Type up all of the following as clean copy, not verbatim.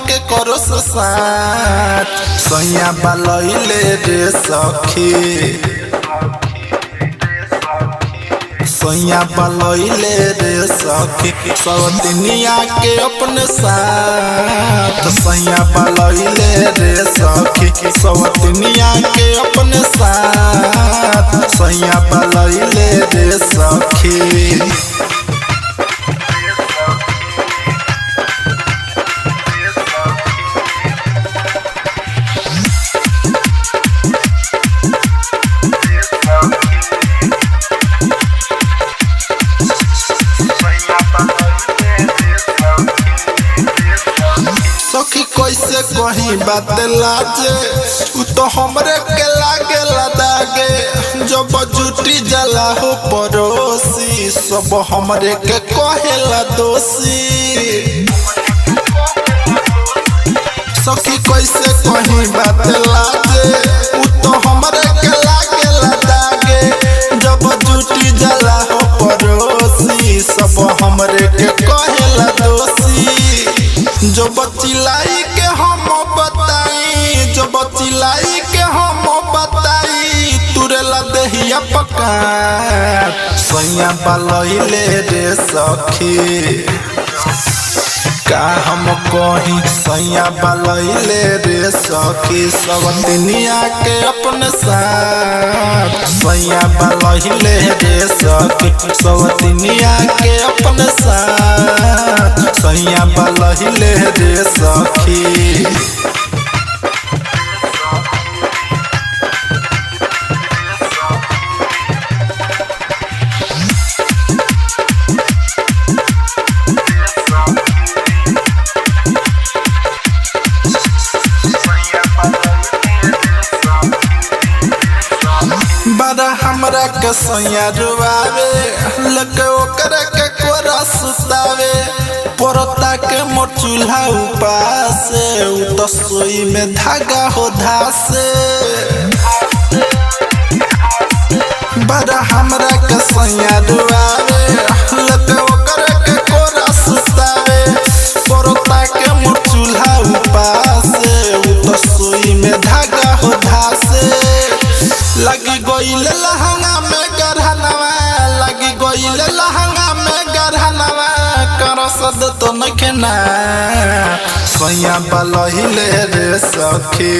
के करो साथ सैया बलैले रे सखी सैया बलैले रे सखी सवतनिया के अपने साथ सैया बलैले रे सखी सवतनिया के अपने साथ सैया बलैले रे सखी सखी कैसे कहीं बात लाजे उ तो हमरे के लागे लदागे जब जुटी जला हो पड़ोसी सब हमरे के कहेला दोषी सखी कैसे कहीं बात लाजे उ तो हमरे के लागे लदागे जब जुटी जला हो पड़ोसी सब हमरे के कहेला दोषी जो बचिलाई के हम बताई जो बचिलाई के हम बताई तुरेला देहिया पका सैया बलैले रे सखी का हम कहीं सैया बलैले रे सखी सवतनिया के अपने साथ सैया बलैले रे सखी सवतनिया के अपने साथ सैया बलैले रे सखी बड़ा हमरा के सैया रुआवे लगे ओकरा के कोरा सुतावे परता के मोर चूल्हा उपासे उ तो सोई में धागा हो धासे बड़ा हमरा के सैया रुआवे लगे ओकरा के कोरा सुतावे परता के मोर चूल्हा उपासे उ तो सोई में धागा हो धासे लगी गोइल लहंगा में गरहनवा लगी गोइल लहंगा में गरहनवा कर सद तो नखना सैया बलैले रे सखी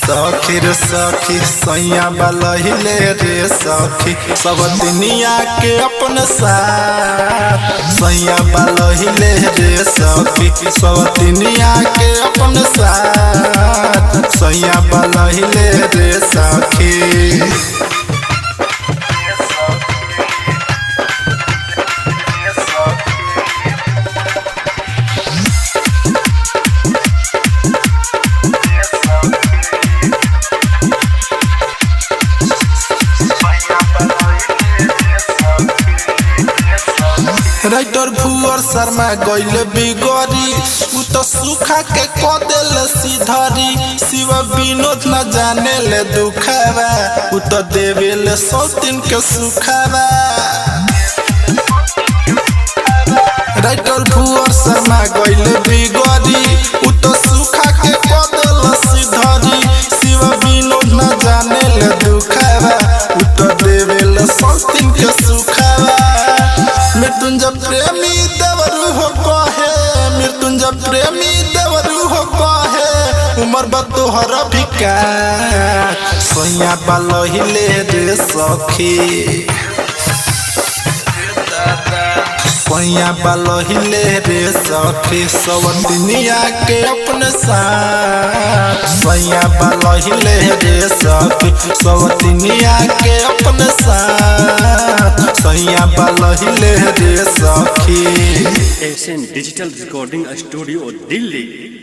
सखी रे सखी सैया बलैले रे सखी सवतनिया के अपने साथ सैया बलैले रे सखी सवतनिया के अपने साथ सैया बलैले रे सखी राइटर भुअर शर्मा गइले बिगड़ी उ तो सुखा के कदेल सीधरी शिव विनोद न जाने ले दुखावा उ तो देवेले सौतिन के सुखावा राइटर भुअर शर्मा गइले बिगड़ी उ तो सुखा के कदेल सीधरी शिव विनोद न जाने ले दुखावा उ तो देवेले सौतिन के सुखावा मृत्युंजय प्रेमी देवरू हो कहे मृत्युंजय प्रेमी देवरू हो कहे उमर बतोहर भिका सैया बलैले रे सखी सैया बलैले रे सखी सवतनिया के अपने साथ सैया बलैले रे सखी सवतनिया के अपने साथ सैया बलैले रे सखी। SN digital recording studio Delhi.